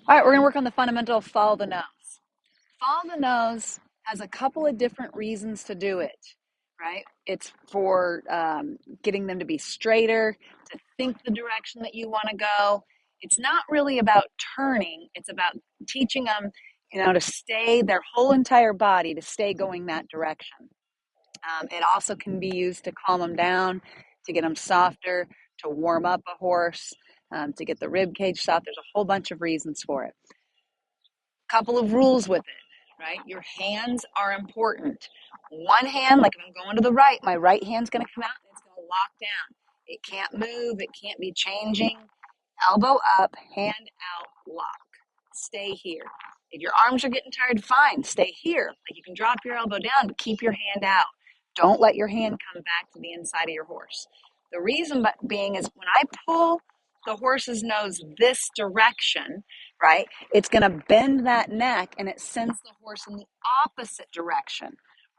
All right, we're going to work on the fundamental follow the nose. Follow the nose has a couple of different reasons to do it, right? It's for getting them to be straighter, to think the direction that you want to go. It's not really about turning, it's about teaching them, to stay their whole entire body to stay going that direction. It also can be used to calm them down, to get them softer, to warm up a horse, to get the rib cage soft. There's a whole bunch of reasons for it. Couple of rules with it, right? Your hands are important. One hand, like if I'm going to the right, my right hand's going to come out and it's going to lock down. It can't move, it can't be changing. Elbow up, hand out, lock. Stay here. If your arms are getting tired, fine, stay here. Like you can drop your elbow down, but keep your hand out. Don't let your hand come back to the inside of your horse. The reason being is when I pull the horse's nose this direction, right, it's going to bend that neck and it sends the horse in the opposite direction,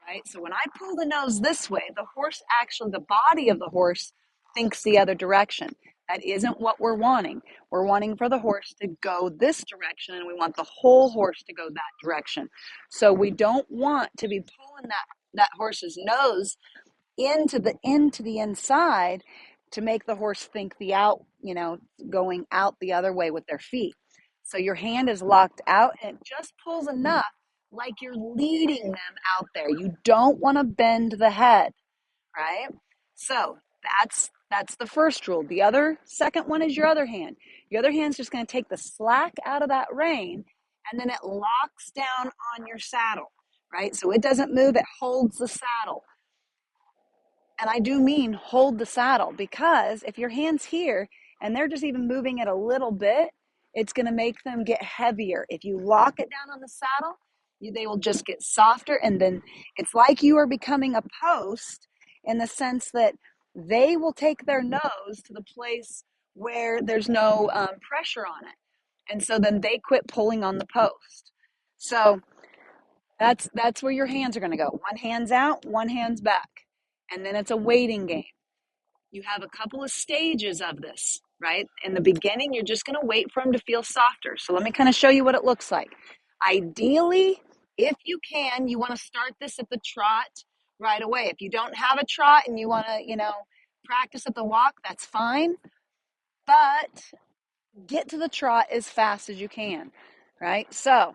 right? So when I pull the nose this way, the horse actually, the body of the horse thinks the other direction. That isn't what we're wanting. We're wanting for the horse to go this direction, and we want the whole horse to go that direction. So we don't want to be pulling that horse's nose into the inside to make the horse think the out, going out the other way with their feet. So your hand is locked out and it just pulls enough like you're leading them out there. You don't want to bend the head, right? So that's the first rule. The second one is your other hand. Your other hand's just going to take the slack out of that rein, and then it locks down on your saddle, right? So it doesn't move, it holds the saddle. And I do mean hold the saddle, because if your hand's here and they're just even moving it a little bit, it's going to make them get heavier. If you lock it down on the saddle, they will just get softer, and then it's like you are becoming a post in the sense that they will take their nose to the place where there's no pressure on it. And so then they quit pulling on the post. So that's where your hands are going to go. One hand's out, one hand's back. And then it's a waiting game. You have a couple of stages of this, right? In the beginning, you're just going to wait for them to feel softer. So let me kind of show you what it looks like. Ideally, if you can, you want to start this at the trot right away. If you don't have a trot and you want to, practice at the walk, that's fine. But get to the trot as fast as you can, right? So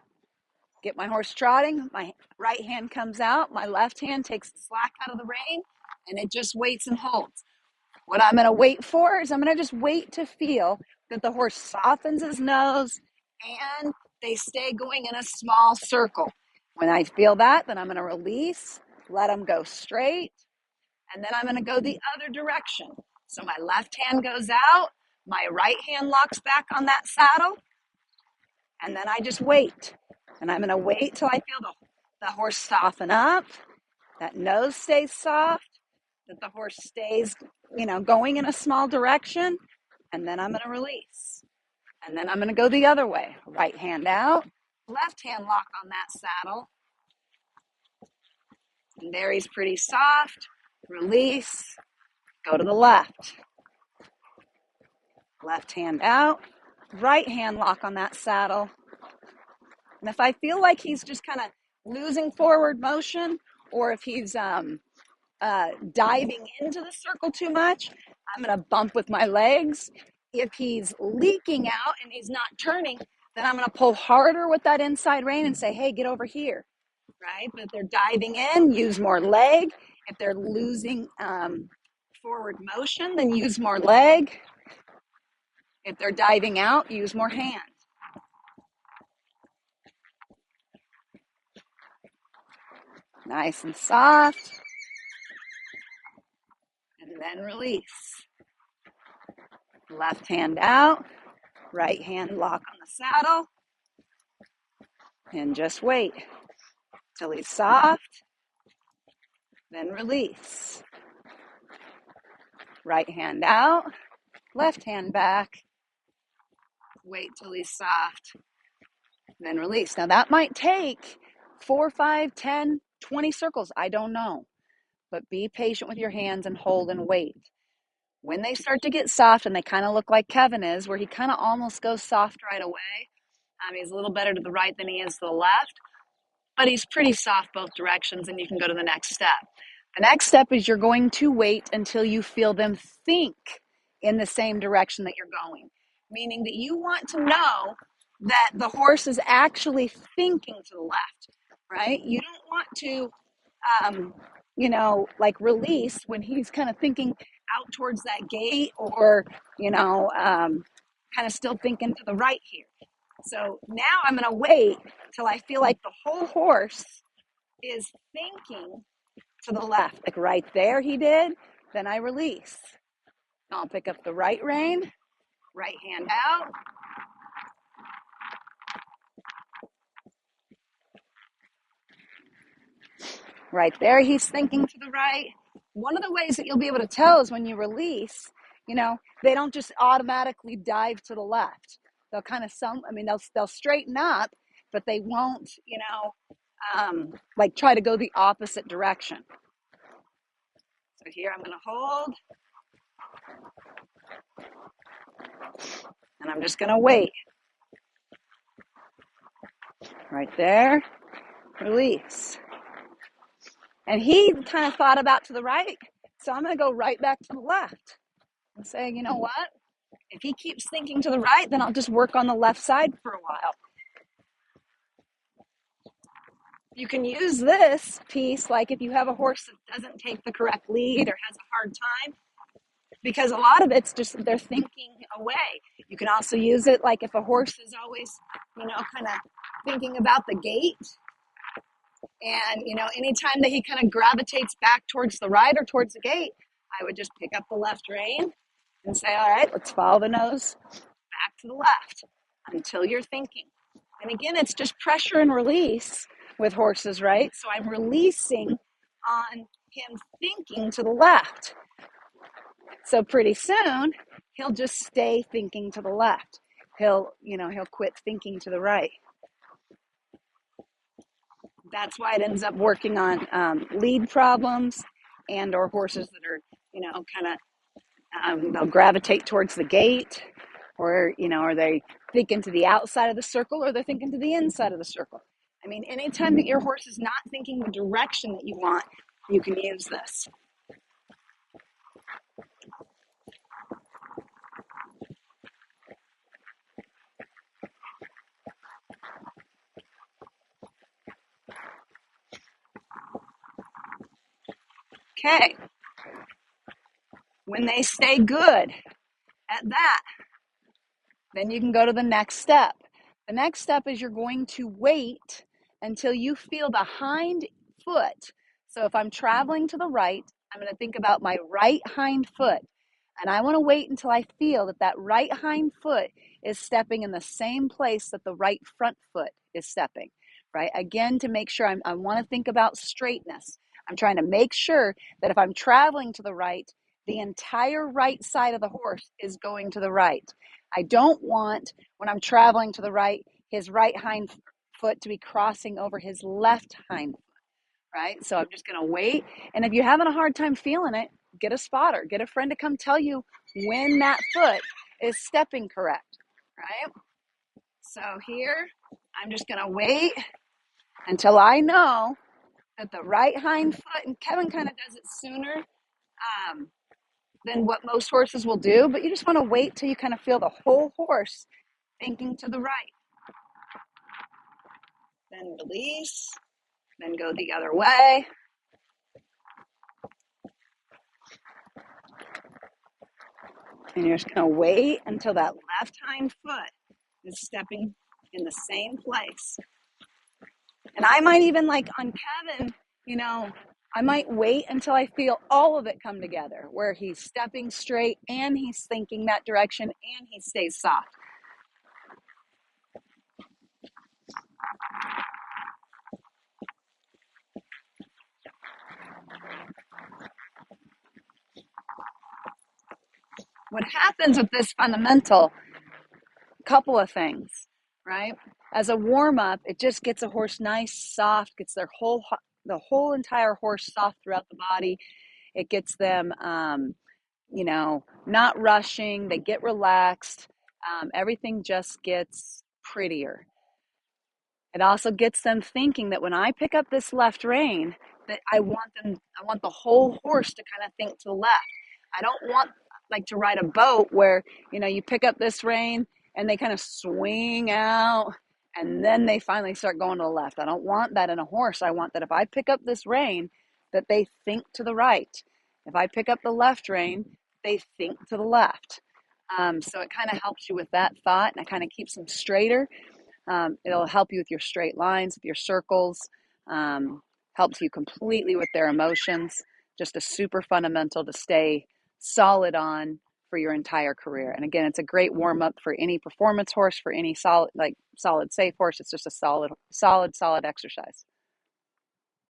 get my horse trotting. My right hand comes out. My left hand takes the slack out of the rein, and it just waits and holds. What I'm going to wait for is I'm going to just wait to feel that the horse softens his nose and they stay going in a small circle. When I feel that, then I'm going to release, let them go straight, and then I'm going to go the other direction. So my left hand goes out, my right hand locks back on that saddle, and then I just wait. And I'm going to wait till I feel the horse soften up, that nose stays soft, that the horse stays, going in a small direction, and then I'm going to release. And then I'm going to go the other way. Right hand out, left hand lock on that saddle. And there he's pretty soft. Release, go to the left. Left hand out, right hand lock on that saddle. And if I feel like he's just kind of losing forward motion, or if he's diving into the circle too much, I'm going to bump with my legs. If he's leaking out and he's not turning, then I'm going to pull harder with that inside rein and say, hey, get over here, right? But if they're diving in, use more leg. If they're losing forward motion, then use more leg. If they're diving out, use more hand. Nice and soft. And then release. Left hand out, right hand lock on the saddle, and just wait till he's soft, then release. Right hand out, left hand back, wait till he's soft, then release. Now that might take 4, 5, 10, 20 circles, I don't know, but be patient with your hands and hold and wait. When they start to get soft and they kind of look like Kevin is, where he kind of almost goes soft right away, He's a little better to the right than he is to the left, but he's pretty soft both directions, and you can go to the next step. The next step is you're going to wait until you feel them think in the same direction that you're going, meaning that you want to know that the horse is actually thinking to the left, right? You don't want to, like release when he's kind of thinking out towards that gate or, kind of still thinking to the right here. So now I'm going to wait till I feel like the whole horse is thinking to the left. Like right there he did. Then I release. I'll pick up the right rein, right hand out. Right there he's thinking to the right. One of the ways that you'll be able to tell is when you release, they don't just automatically dive to the left. They'll kind of they'll straighten up, but they won't, like try to go the opposite direction. So here I'm going to hold, and I'm just going to wait. Right there, release. And he kind of thought about to the right, so I'm going to go right back to the left and say, you know what? If he keeps thinking to the right, then I'll just work on the left side for a while. You can use this piece like if you have a horse that doesn't take the correct lead or has a hard time, because a lot of it's just they're thinking away. You can also use it like if a horse is always, kind of thinking about the gate. And, anytime that he kind of gravitates back towards the right or towards the gate, I would just pick up the left rein and say, all right, let's follow the nose back to the left until you're thinking. And again, it's just pressure and release with horses, right? So I'm releasing on him thinking to the left. So pretty soon, he'll just stay thinking to the left. He'll quit thinking to the right. That's why it ends up working on lead problems and or horses that are, they'll gravitate towards the gate or, or they thinking to the outside of the circle or they're thinking to the inside of the circle. I mean, anytime that your horse is not thinking the direction that you want, you can use this. Okay. When they stay good at that, then you can go to the next step. The next step is you're going to wait until you feel the hind foot. So if I'm traveling to the right, I'm going to think about my right hind foot. And I want to wait until I feel that that right hind foot is stepping in the same place that the right front foot is stepping, right? Again, to make sure I want to think about straightness. I'm trying to make sure that if I'm traveling to the right, the entire right side of the horse is going to the right. I don't want, when I'm traveling to the right, his right hind foot to be crossing over his left hind foot, right? So I'm just going to wait. And if you're having a hard time feeling it, get a spotter, get a friend to come tell you when that foot is stepping correct, right? So here, I'm just going to wait until I know that the right hind foot, and Kevin kind of does it sooner than what most horses will do, but you just want to wait till you kind of feel the whole horse thinking to the right. Then release, then go the other way. And you're just going to wait until that left hind foot is stepping in the same place. And I might even, like on Kevin, I might wait until I feel all of it come together, where he's stepping straight and he's thinking that direction and he stays soft. What happens with this fundamental, couple of things, right? As a warm-up, it just gets a horse nice, soft, gets the whole entire horse soft throughout the body. It gets them, not rushing. They get relaxed. Everything just gets prettier. It also gets them thinking that when I pick up this left rein, that I want the whole horse to kind of think to the left. I don't want like to ride a boat where, you pick up this rein and they kind of swing out and then they finally start going to the left. I don't want that in a horse. I want that if I pick up this rein, that they think to the right. If I pick up the left rein, they think to the left. So it kind of helps you with that thought, and it kind of keeps them straighter. It'll help you with your straight lines, with your circles, helps you completely with their emotions. Just a super fundamental to stay solid on for your entire career. And again, it's a great warm up for any performance horse, for any solid, safe horse. It's just a solid exercise.